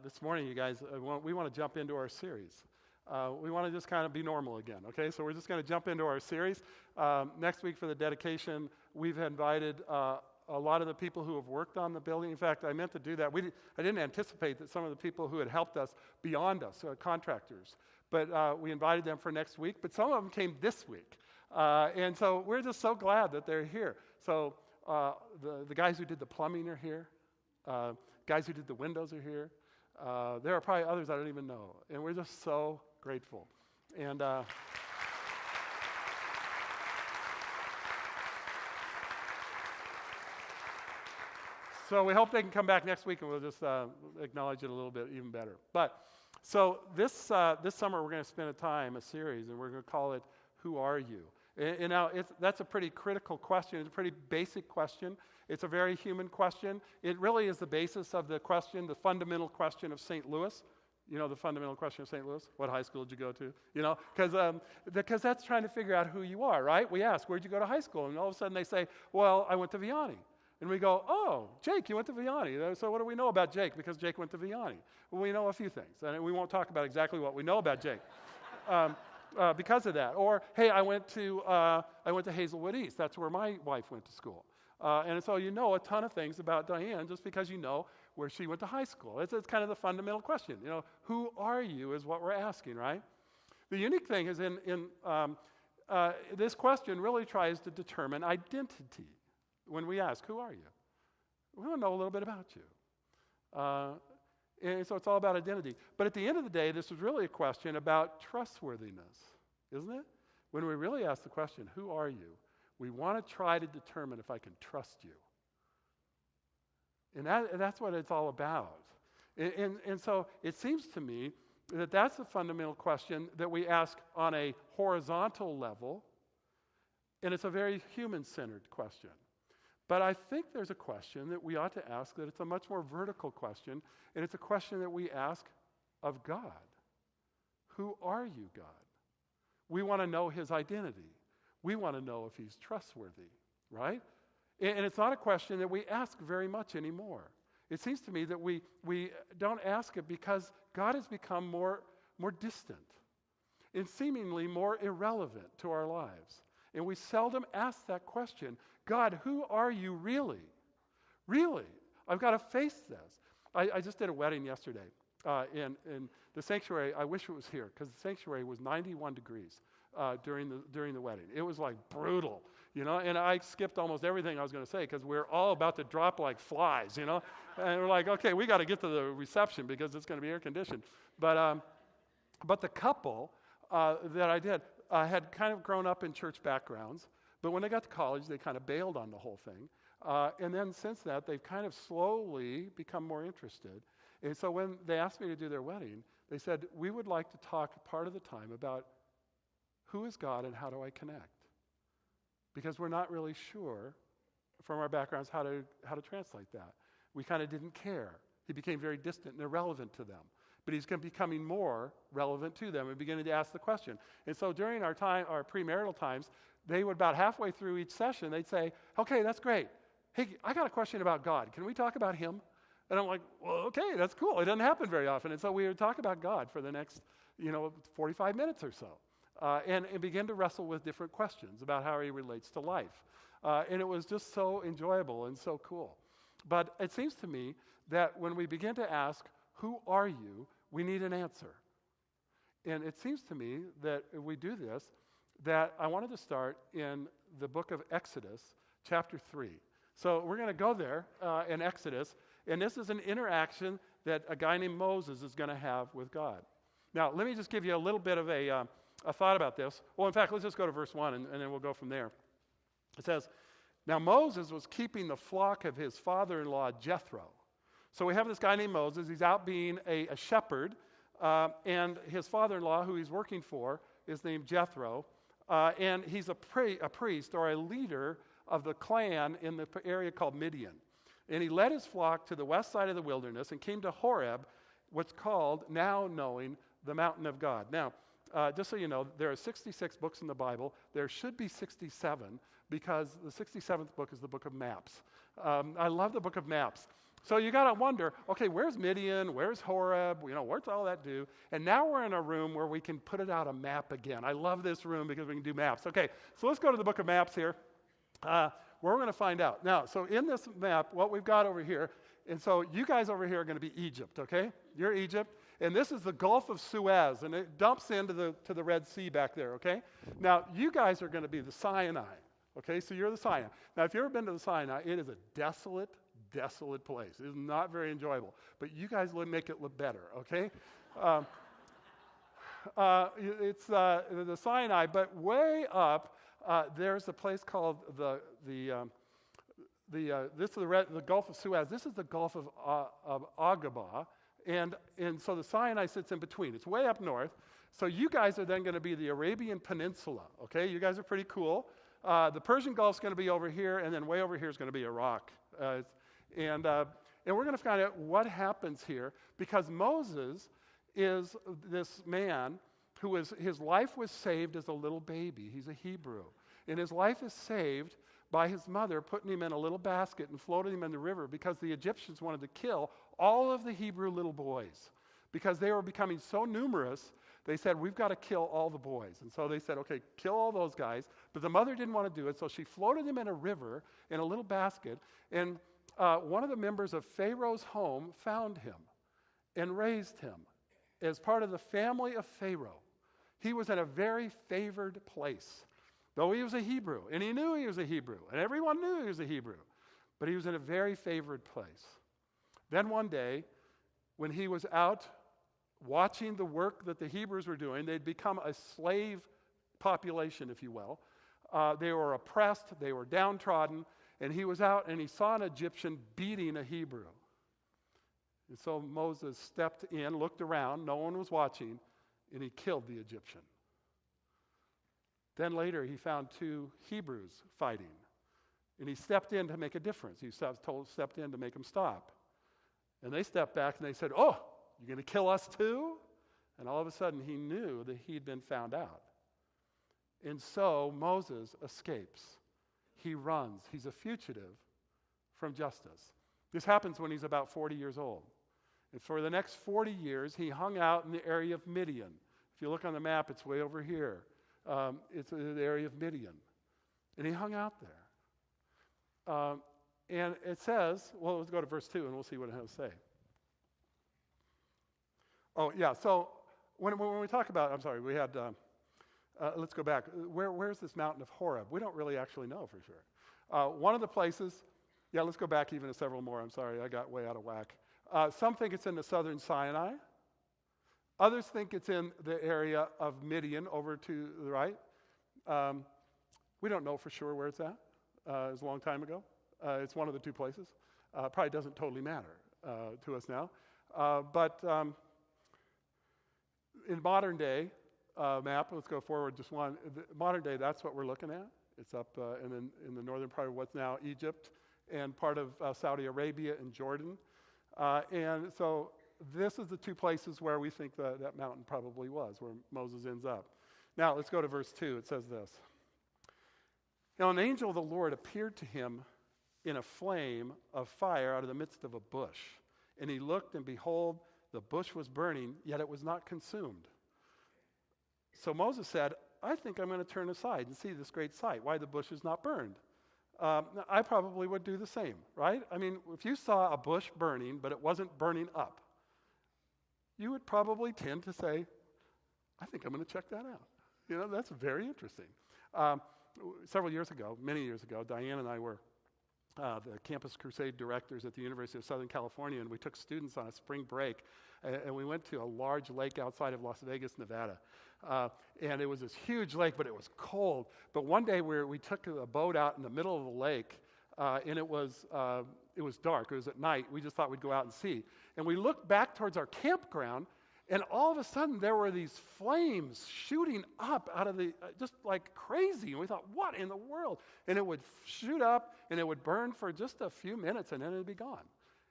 This morning, you guys, we want to jump into our series. We want to just kind of be normal again, okay? So we're just going to jump into our series. Next week for the dedication, we've invited a lot of the people who have worked on the building. In fact, I meant to do that. I didn't anticipate that some of the people who had helped us beyond us, contractors, but we invited them for next week. But some of them came this week. And so we're just so glad that they're here. So the guys who did the plumbing are here. Guys who did the windows are here. There are probably others I don't even know. And we're just so grateful. And so we hope they can come back next week and we'll just acknowledge it a little bit even better. But so this summer we're going to spend a series, and we're going to call it, Who Are You? And now that's a pretty critical question. It's a pretty basic question. It's a very human question. It really is the basis of the question, the fundamental question of St. Louis. You know the fundamental question of St. Louis? What high school did you go to? You know, because that's trying to figure out who you are, right? We ask, where'd you go to high school? And all of a sudden they say, well, I went to Vianney. And we go, oh, Jake, you went to Vianney. So what do we know about Jake? Because Jake went to Vianney. Well, we know a few things. And we won't talk about exactly what we know about Jake. Because of that. Or, hey, I went to Hazelwood East. That's where my wife went to school. And so you know a ton of things about Diane just because you know where she went to high school. It's kind of the fundamental question. You know, who are you is what we're asking, right? The unique thing is this question really tries to determine identity. When we ask, who are you? We want to know a little bit about you. And so it's all about identity. But at the end of the day, this is really a question about trustworthiness, isn't it? When we really ask the question, who are you? We want to try to determine if I can trust you. And that's what it's all about. And so it seems to me that that's the fundamental question that we ask on a horizontal level, and it's a very human-centered question. But I think there's a question that we ought to ask that it's a much more vertical question, and it's a question that we ask of God. Who are you, God? We want to know his identity. We want to know if he's trustworthy, right? And it's not a question that we ask very much anymore. It seems to me that we don't ask it because God has become more distant and seemingly more irrelevant to our lives. And we seldom ask that question, God, who are you really? Really? I've got to face this. I just did a wedding yesterday in the sanctuary. I wish it was here because the sanctuary was 91 degrees during the wedding. It was like brutal, you know, and I skipped almost everything I was going to say because we're all about to drop like flies, you know, and we're like, okay, we got to get to the reception because it's going to be air conditioned. But the couple that I did had kind of grown up in church backgrounds. But when they got to college, they kind of bailed on the whole thing. And then since that, they've kind of slowly become more interested. And so when they asked me to do their wedding, they said, we would like to talk part of the time about who is God and how do I connect? Because we're not really sure from our backgrounds how to translate that. We kind of didn't care. He became very distant and irrelevant to them. But he's becoming more relevant to them and beginning to ask the question. And so during our premarital times, they would about halfway through each session, they'd say, okay, that's great. Hey, I got a question about God. Can we talk about him? And I'm like, well, okay, that's cool. It doesn't happen very often. And so we would talk about God for the next, 45 minutes or so and begin to wrestle with different questions about how he relates to life. And it was just so enjoyable and so cool. But it seems to me that when we begin to ask, who are you, we need an answer. And it seems to me that if we do this, that I wanted to start in the book of Exodus, chapter 3. So we're going to go there in Exodus, and this is an interaction that a guy named Moses is going to have with God. Now, let me just give you a little bit of a thought about this. Well, in fact, let's just go to verse 1, and then we'll go from there. It says, now Moses was keeping the flock of his father-in-law Jethro. So we have this guy named Moses. He's out being a shepherd, and his father-in-law, who he's working for, is named Jethro. And he's a priest or a leader of the clan in the area called Midian. And he led his flock to the west side of the wilderness and came to Horeb, what's called, now knowing, the mountain of God. Now, just so you know, there are 66 books in the Bible. There should be 67 because the 67th book is the book of maps. I love the book of maps. So you got to wonder, okay, where's Midian? Where's Horeb? What's all that do? And now we're in a room where we can put it out a map again. I love this room because we can do maps. Okay, so let's go to the book of maps here, where we're going to find out. Now, so in this map, what we've got over here, and so you guys over here are going to be Egypt, okay? You're Egypt. And this is the Gulf of Suez, and it dumps into the Red Sea back there, okay? Now, you guys are going to be the Sinai, okay? So you're the Sinai. Now, if you've ever been to the Sinai, it is a desolate place. It is not very enjoyable. But you guys make it look better, okay? It's the Sinai, but way up, there's a place called this is the Gulf of Suez. This is the Gulf of Aqaba. And so the Sinai sits in between. It's way up north. So you guys are then going to be the Arabian Peninsula, okay? You guys are pretty cool. The Persian Gulf's going to be over here, and then way over here is going to be Iraq. And we're going to find out what happens here, because Moses is this man his life was saved as a little baby. He's a Hebrew. And his life is saved by his mother putting him in a little basket and floating him in the river, because the Egyptians wanted to kill all of the Hebrew little boys. Because they were becoming so numerous, they said, we've got to kill all the boys. And so they said, okay, kill all those guys. But the mother didn't want to do it, so she floated him in a river in a little basket. And one of the members of Pharaoh's home found him and raised him as part of the family of Pharaoh. He was in a very favored place. Though he was a Hebrew, and he knew he was a Hebrew, and everyone knew he was a Hebrew, but he was in a very favored place. Then one day, when he was out watching the work that the Hebrews were doing, they'd become a slave population, if you will. They were oppressed, they were downtrodden, and he was out and he saw an Egyptian beating a Hebrew. And so Moses stepped in, looked around, no one was watching, and he killed the Egyptian. Then later, he found two Hebrews fighting, and he stepped in to make a difference. He stepped in to make them stop. And they stepped back, and they said, oh, you're going to kill us too? And all of a sudden, he knew that he'd been found out. And so Moses escapes. He runs. He's a fugitive from justice. This happens when he's about 40 years old. And for the next 40 years, he hung out in the area of Midian. If you look on the map, it's way over here. It's in the area of Midian. And he hung out there. And it says, well, let's go to verse 2 and we'll see what it has to say. Oh, yeah, so when we talk about, I'm sorry, we had, let's go back. Where's this mountain of Horeb? We don't really actually know for sure. One of the places, let's go back even to several more. I'm sorry, I got way out of whack. Some think it's in the southern Sinai. Others think it's in the area of Midian over to the right. We don't know for sure where it's at. It was a long time ago. It's one of the two places. Probably doesn't totally matter to us now. But in modern day map, let's go forward just one. Modern day, that's what we're looking at. It's up in the northern part of what's now Egypt and part of Saudi Arabia and Jordan. And so this is the two places where we think that mountain probably was, where Moses ends up. Now, let's go to verse 2. It says this. Now, an angel of the Lord appeared to him in a flame of fire out of the midst of a bush. And he looked, and behold, the bush was burning, yet it was not consumed. So Moses said, I think I'm going to turn aside and see this great sight, why the bush is not burned. I probably would do the same, right? I mean, if you saw a bush burning, but it wasn't burning up, you would probably tend to say, I think I'm going to check that out. That's very interesting. Several years ago, many years ago, Diane and I were the Campus Crusade directors at the University of Southern California, and we took students on a spring break, and we went to a large lake outside of Las Vegas, Nevada. And it was this huge lake, but it was cold. But one day we took a boat out in the middle of the lake, and it was dark. It was at night. We just thought we'd go out and see. And we looked back towards our campground, and all of a sudden there were these flames shooting up out of the, just like crazy. And we thought, what in the world? And it would shoot up, and it would burn for just a few minutes, and then it would be gone.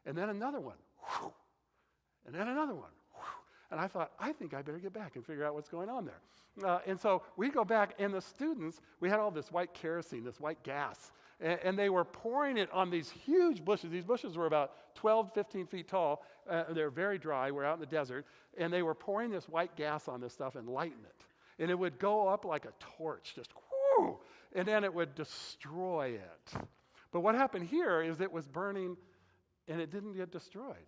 And then another one. Whew. And then another one. Whew. And I thought, I think I better get back and figure out what's going on there. And so we go back, and the students, we had all this white kerosene, this white gas. And they were pouring it on these huge bushes. These bushes were about 12, 15 feet tall. They're very dry. We're out in the desert. And they were pouring this white gas on this stuff and lighting it. And it would go up like a torch, just whoo, and then it would destroy it. But what happened here is it was burning, and it didn't get destroyed.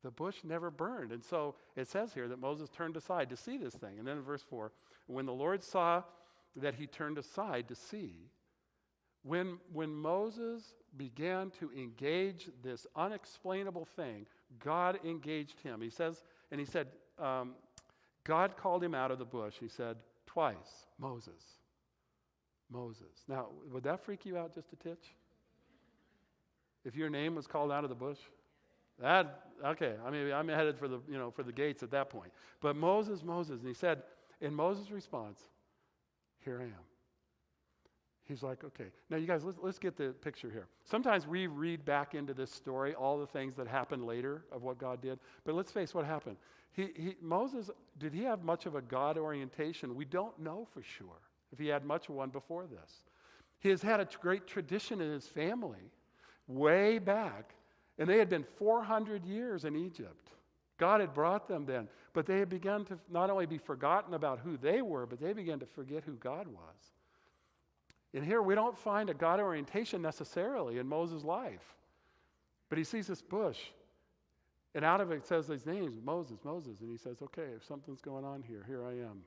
The bush never burned. And so it says here that Moses turned aside to see this thing. And then in verse 4, when the Lord saw that he turned aside to see, when Moses began to engage this unexplainable thing, God engaged him. He said, God called him out of the bush. He said twice, Moses, Moses. Now, would that freak you out just a titch? If your name was called out of the bush? Okay, I mean, I'm headed for the gates at that point. But Moses, Moses, and he said, in Moses' response, here I am. He's like, okay. Now, you guys, let's get the picture here. Sometimes we read back into this story all the things that happened later of what God did. But let's face what happened. Moses, did he have much of a God orientation? We don't know for sure if he had much of one before this. He has had a great tradition in his family way back. And they had been 400 years in Egypt. God had brought them then. But they had begun to not only be forgotten about who they were, but they began to forget who God was. And here we don't find a God orientation necessarily in Moses' life. But he sees this bush. And out of it says his names, Moses, Moses. And he says, okay, if something's going on here, here I am.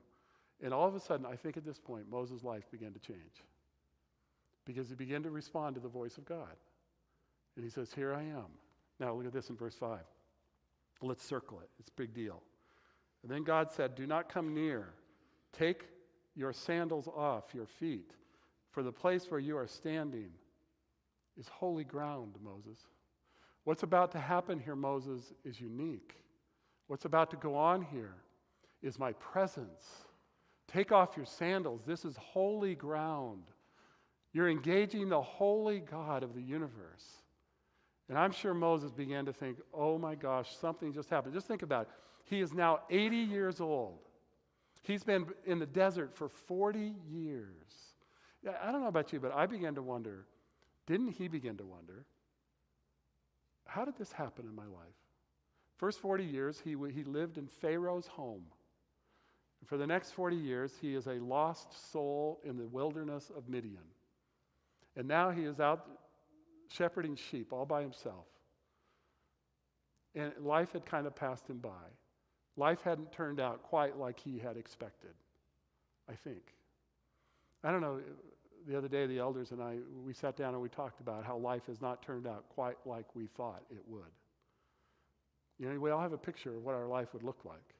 And all of a sudden, I think at this point, Moses' life began to change. Because he began to respond to the voice of God. And he says, here I am. Now look at this in verse 5. Let's circle it. It's a big deal. And then God said, do not come near. Take your sandals off your feet, for the place where you are standing is holy ground, Moses. What's about to happen here, Moses, is unique. What's about to go on here is my presence. Take off your sandals. This is holy ground. You're engaging the holy God of the universe. And I'm sure Moses began to think, oh my gosh, something just happened. Just think about it. He is now 80 years old. He's been in the desert for 40 years. Yeah, I don't know about you, but I began to wonder, didn't he begin to wonder, how did this happen in my life? First 40 years, he lived in Pharaoh's home. And for the next 40 years, he is a lost soul in the wilderness of Midian. And now he is out shepherding sheep all by himself. And life had kind of passed him by. Life hadn't turned out quite like he had expected, I think. I don't know, the other day the elders and I, we sat down and we talked about how life has not turned out quite like we thought it would. You know, we all have a picture of what our life would look like.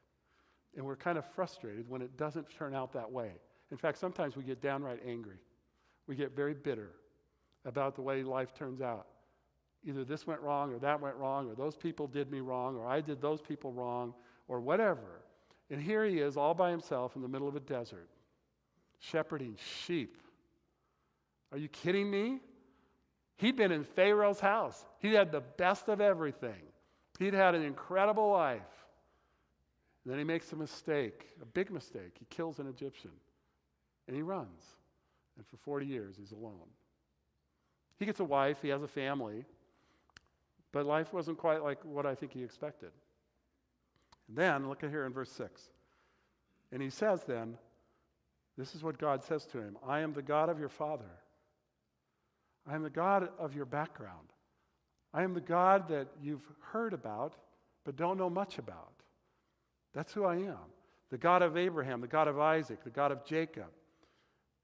And we're kind of frustrated when it doesn't turn out that way. In fact, sometimes we get downright angry. We get very bitter about the way life turns out. Either this went wrong or that went wrong, or those people did me wrong, or I did those people wrong, or whatever. And here he is all by himself in the middle of a desert, shepherding sheep. Are you kidding me? He'd been in Pharaoh's house. He had the best of everything. He'd had an incredible life. And then he makes a mistake, a big mistake. He kills an Egyptian. And he runs. And for 40 years, he's alone. He gets a wife, he has a family, but life wasn't quite like what I think he expected. And then, look at here in verse 6. And he says then, this is what God says to him, I am the God of your father. I am the God of your background. I am the God that you've heard about, but don't know much about. That's who I am. The God of Abraham, the God of Isaac, the God of Jacob.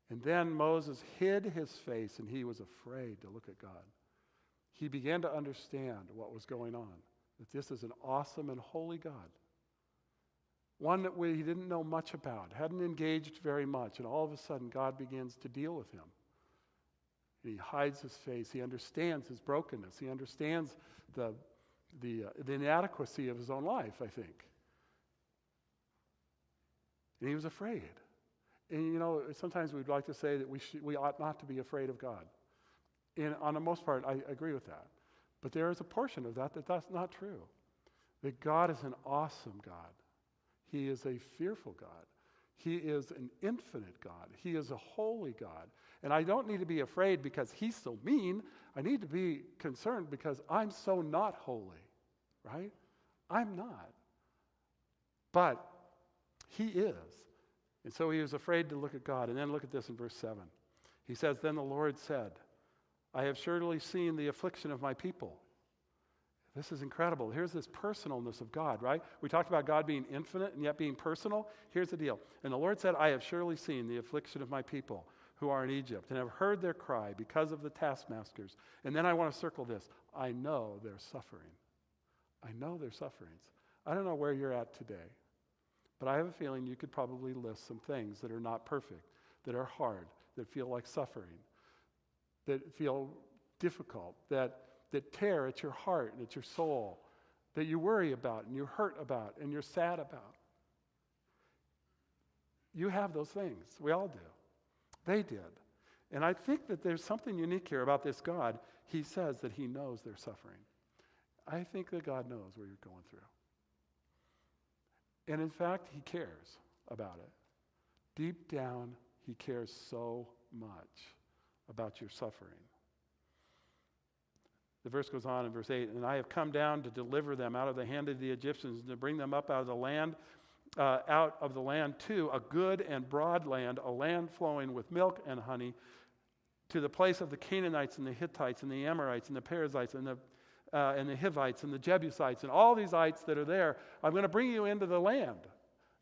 And then Moses hid his face and he was afraid to look at God. He began to understand what was going on, that this is an awesome and holy God. One that he didn't know much about, hadn't engaged very much, and all of a sudden God begins to deal with him. And he hides his face. He understands his brokenness. He understands the inadequacy of his own life, I think. And he was afraid. And you know, sometimes we'd like to say that we ought not to be afraid of God. And on the most part, I agree with that. But there is a portion of that's not true. That God is an awesome God. He is a fearful God. He is an infinite God. He is a holy God. And I don't need to be afraid because he's so mean. I need to be concerned because I'm so not holy, right? I'm not. But he is. And so he was afraid to look at God. And then look at this in verse 7. He says, then the Lord said, I have surely seen the affliction of my people. This is incredible. Here's this personalness of God, right? We talked about God being infinite and yet being personal. Here's the deal. And the Lord said, I have surely seen the affliction of my people who are in Egypt, and have heard their cry because of the taskmasters. And then I want to circle this. I know their suffering. I know their sufferings. I don't know where you're at today, but I have a feeling you could probably list some things that are not perfect, that are hard, that feel like suffering, that feel difficult, that tear at your heart and at your soul, that you worry about and you hurt about and you're sad about. You have those things. We all do. They did. And I think that there's something unique here about this God. He says that he knows their suffering. I think that God knows what you're going through. And in fact, he cares about it. Deep down, he cares so much about your suffering. The verse goes on in verse 8, and I have come down to deliver them out of the hand of the Egyptians, and to bring them up out of the land to a good and broad land, a land flowing with milk and honey, to the place of the Canaanites and the Hittites and the Amorites and the Perizzites and the Hivites and the Jebusites and all these ites that are there. I'm going to bring you into the land.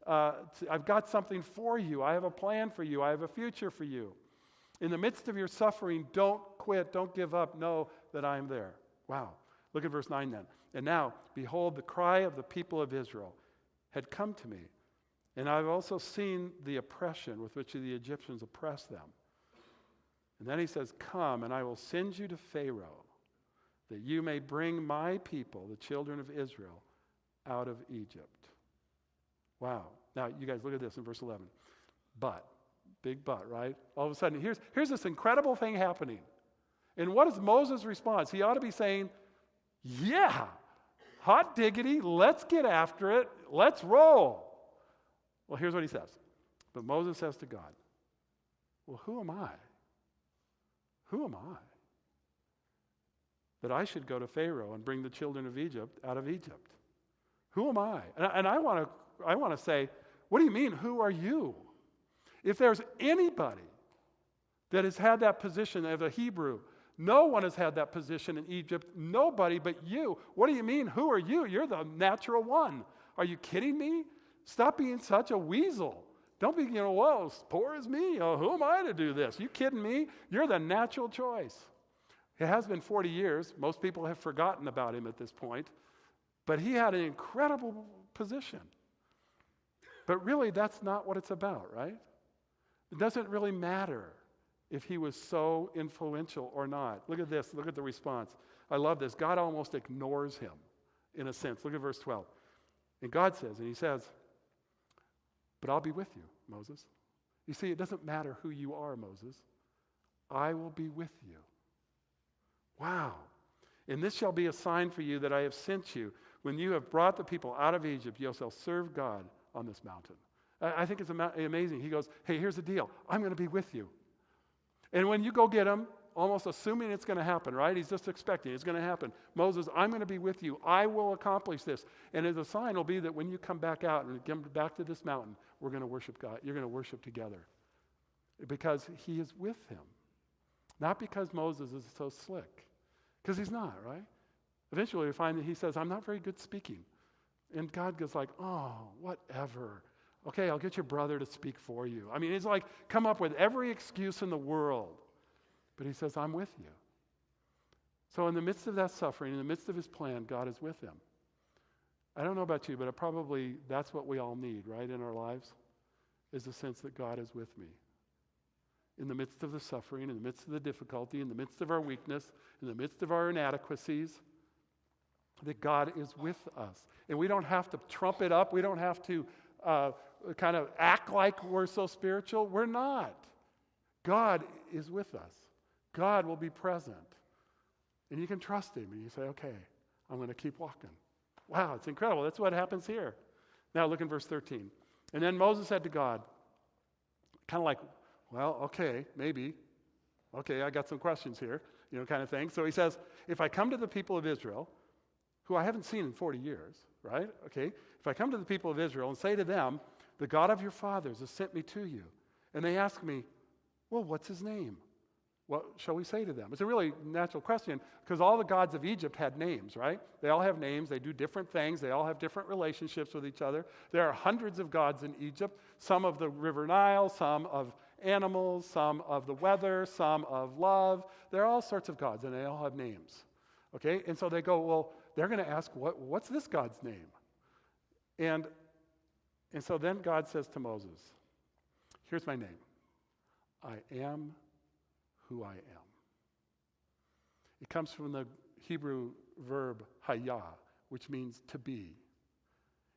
I've got something for you. I have a plan for you. I have a future for you. In the midst of your suffering, don't quit. Don't give up. Know that I am there. Wow. Look at verse 9 then. And now, behold, the cry of the people of Israel had come to me. And I've also seen the oppression with which the Egyptians oppress them. And then he says, come, and I will send you to Pharaoh, that you may bring my people, the children of Israel, out of Egypt. Wow. Now, you guys, look at this in verse 11. But, big but, right? All of a sudden, here's this incredible thing happening. And what is Moses' response? He ought to be saying, yeah, hot diggity, let's get after it, let's roll. Well, here's what he says. But Moses says to God, well, who am I? Who am I? That I should go to Pharaoh and bring the children of Egypt out of Egypt. Who am I? And I want to say, what do you mean, who are you? If there's anybody that has had that position of a Hebrew, no one has had that position in Egypt, nobody but you. What do you mean, who are you? You're the natural one. Are you kidding me? Stop being such a weasel. Don't be, well, as poor as me. Oh, who am I to do this? You kidding me? You're the natural choice. It has been 40 years. Most people have forgotten about him at this point. But he had an incredible position. But really, that's not what it's about, right? It doesn't really matter if he was so influential or not. Look at this. Look at the response. I love this. God almost ignores him in a sense. Look at verse 12. And God says, and he says, but I'll be with you, Moses. You see, it doesn't matter who you are, Moses. I will be with you. Wow. And this shall be a sign for you that I have sent you. When you have brought the people out of Egypt, you shall serve God on this mountain. I think it's amazing. He goes, hey, here's the deal. I'm going to be with you. And when you go get him, almost assuming it's going to happen, right? He's just expecting it's going to happen. Moses, I'm going to be with you. I will accomplish this. And as a sign will be that when you come back out and come back to this mountain, we're going to worship God. You're going to worship together. Because he is with him. Not because Moses is so slick. Because he's not, right? Eventually we find that he says, I'm not very good speaking. And God goes like, oh, whatever. Okay, I'll get your brother to speak for you. I mean, he's like, come up with every excuse in the world. But he says, I'm with you. So in the midst of that suffering, in the midst of his plan, God is with him. I don't know about you, but that's what we all need, right, in our lives, is a sense that God is with me. In the midst of the suffering, in the midst of the difficulty, in the midst of our weakness, in the midst of our inadequacies, that God is with us. And we don't have to trump it up. We don't have to kind of act like we're so spiritual. We're not. God is with us. God will be present. And you can trust him. And you say, okay, I'm going to keep walking. Wow, it's incredible. That's what happens here. Now look in verse 13. And then Moses said to God, kind of like, well, okay, maybe. Okay, I got some questions here, kind of thing. So he says, if I come to the people of Israel, who I haven't seen in 40 years, right? Okay, if I come to the people of Israel and say to them, the God of your fathers has sent me to you, and they ask me, well, what's his name? What shall we say to them? It's a really natural question because all the gods of Egypt had names, right? They all have names. They do different things. They all have different relationships with each other. There are hundreds of gods in Egypt, some of the river Nile, some of animals, some of the weather, some of love. There are all sorts of gods, and they all have names. Okay? And so they go, well, they're going to ask, what's this God's name? And so then God says to Moses, here's my name. I am who I am. It comes from the Hebrew verb hayah, which means to be.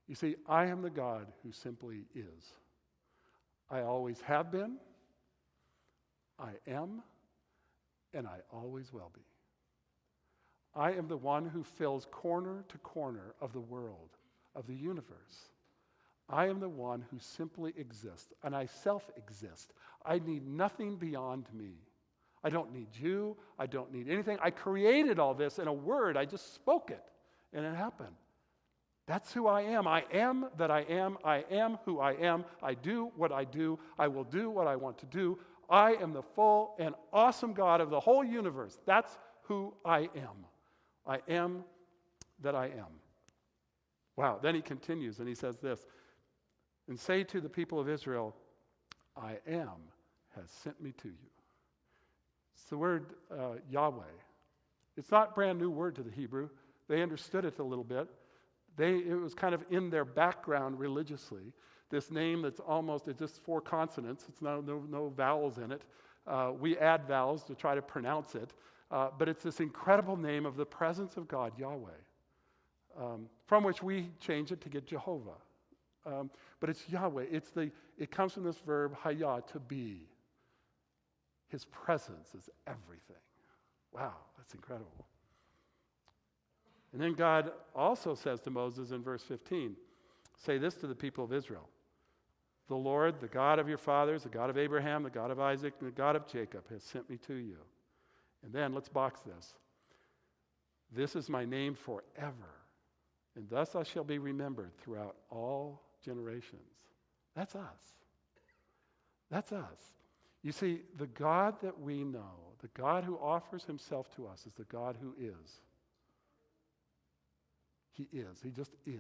You see, I am the God who simply is. I always have been, I am, and I always will be. I am the one who fills corner to corner of the world, of the universe. I am the one who simply exists, and I self-exist. I need nothing beyond me. I don't need you. I don't need anything. I created all this in a word. I just spoke it, and it happened. That's who I am. I am that I am. I am who I am. I do what I do. I will do what I want to do. I am the full and awesome God of the whole universe. That's who I am. I am that I am. Wow. Then he continues, and he says this, and say to the people of Israel, I am has sent me to you. It's the word Yahweh. It's not a brand new word to the Hebrew. They understood it a little bit. It was kind of in their background religiously. This name that's it's just 4 consonants. It's no vowels in it. We add vowels to try to pronounce it. But it's this incredible name of the presence of God, Yahweh, from which we change it to get Jehovah. But it's Yahweh. It comes from this verb hayah, to be. His presence is everything. Wow, that's incredible. And then God also says to Moses in verse 15, say this to the people of Israel. The Lord, the God of your fathers, the God of Abraham, the God of Isaac, and the God of Jacob has sent me to you. And then let's box this. This is my name forever, and thus I shall be remembered throughout all generations. That's us. That's us. You see, the God that we know, the God who offers himself to us is the God who is. He is. He just is.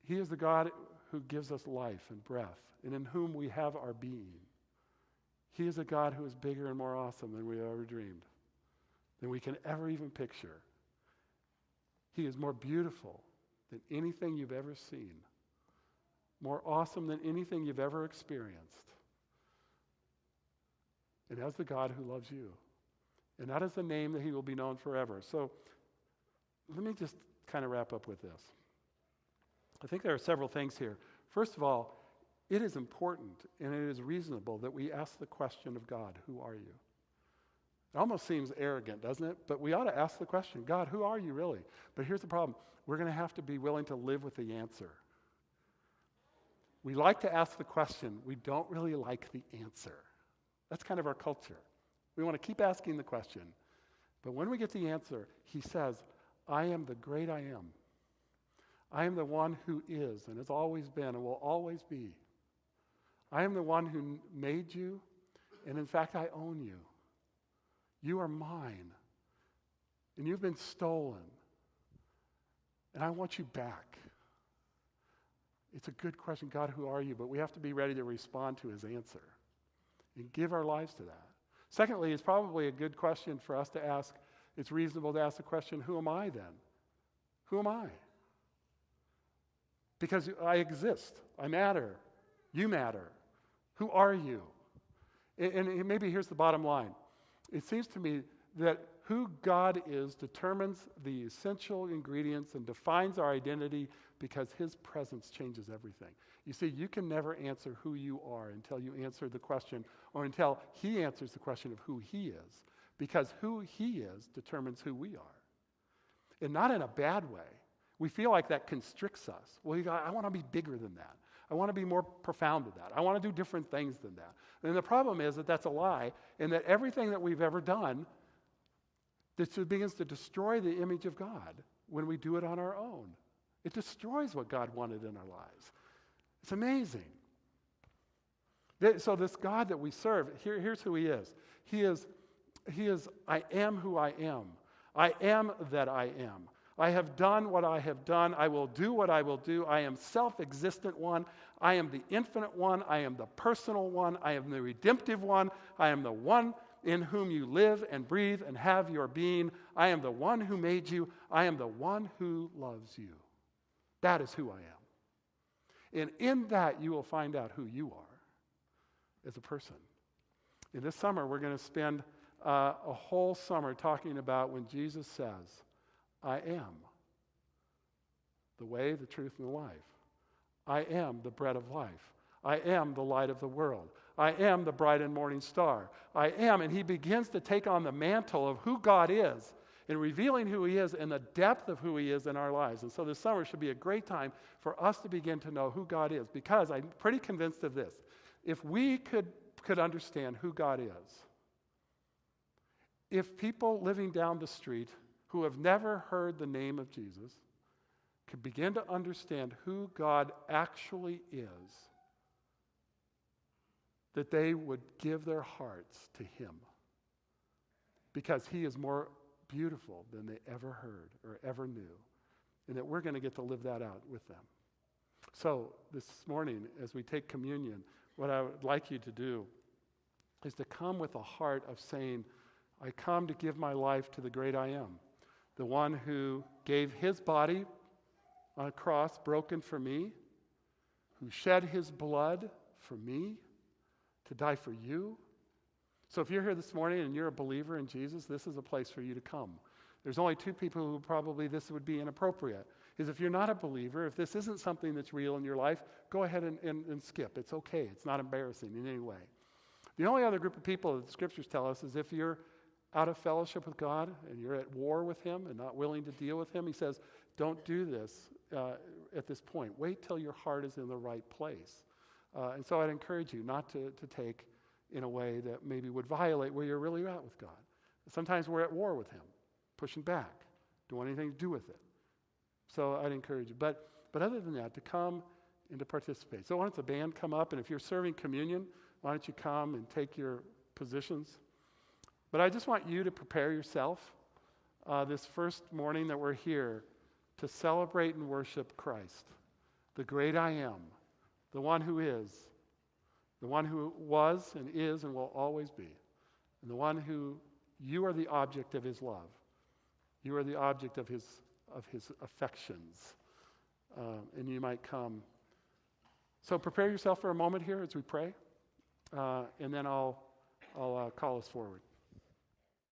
He is the God who gives us life and breath, and in whom we have our being. He is a God who is bigger and more awesome than we ever dreamed, than we can ever even picture. He is more beautiful than anything you've ever seen, more awesome than anything you've ever experienced. And that's the God who loves you. And that is the name that he will be known forever. So let me just kind of wrap up with this. I think there are several things here. First of all, it is important and it is reasonable that we ask the question of God, who are you? It almost seems arrogant, doesn't it? But we ought to ask the question, God, who are you really? But here's the problem. We're going to have to be willing to live with the answer. We like to ask the question. We don't really like the answer. That's kind of our culture. We want to keep asking the question. But when we get the answer, he says, I am the great I am. I am the one who is and has always been and will always be. I am the one who made you, and in fact, I own you. You are mine, and you've been stolen, and I want you back. It's a good question, God, who are you? But we have to be ready to respond to his answer and give our lives to that. Secondly, it's probably a good question for us to ask. It's reasonable to ask the question, who am I then? Who am I? Because I exist. I matter. You matter. Who are you? And maybe here's the bottom line. It seems to me that who God is determines the essential ingredients and defines our identity because his presence changes everything. You see, you can never answer who you are until you answer the question or until he answers the question of who he is, because who he is determines who we are. And not in a bad way. We feel like that constricts us. Well, I want to be bigger than that. I want to be more profound than that. I want to do different things than that. And the problem is that that's a lie, and that everything that we've ever done, this begins to destroy the image of God when we do it on our own. It destroys what God wanted in our lives. It's amazing. So this God that we serve, here's who he is. He is, I am who I am. I am that I am. I have done what I have done. I will do what I will do. I am self-existent one. I am the infinite one. I am the personal one. I am the redemptive one. I am the one in whom you live and breathe and have your being. I am the one who made you. I am the one who loves you. That is who I am. And in that, you will find out who you are as a person. In this summer, we're going to spend a whole summer talking about when Jesus says, I am the way, the truth, and the life. I am the bread of life. I am the light of the world. I am the bright and morning star. I am, and he begins to take on the mantle of who God is in revealing who he is and the depth of who he is in our lives. And so this summer should be a great time for us to begin to know who God is, because I'm pretty convinced of this. If we could understand who God is, if people living down the street who have never heard the name of Jesus could begin to understand who God actually is, that they would give their hearts to him, because he is more beautiful than they ever heard or ever knew, and that we're going to get to live that out with them. So this morning, as we take communion, what I would like you to do is to come with a heart of saying, I come to give my life to the great I am, the one who gave his body on a cross broken for me, who shed his blood for me to die for you. So if you're here this morning and you're a believer in Jesus, this is a place for you to come. There's only two people who probably this would be inappropriate. Is if you're not a believer, if this isn't something that's real in your life, go ahead and skip. It's okay. It's not embarrassing in any way. The only other group of people that the scriptures tell us is if you're out of fellowship with God and you're at war with him and not willing to deal with him, he says, don't do this at this point. Wait till your heart is in the right place. And so I'd encourage you not to take in a way that maybe would violate where you're really at with God. Sometimes we're at war with him, pushing back, don't want anything to do with it. So I'd encourage you. But other than that, to come and to participate. So why don't the band come up, and if you're serving communion, why don't you come and take your positions. But I just want you to prepare yourself this first morning that we're here to celebrate and worship Christ, the great I am, the one who is, the one who was and is and will always be, and the one who you are the object of his love. You are the object of his affections, and you might come. So prepare yourself for a moment here as we pray, and then I'll call us forward.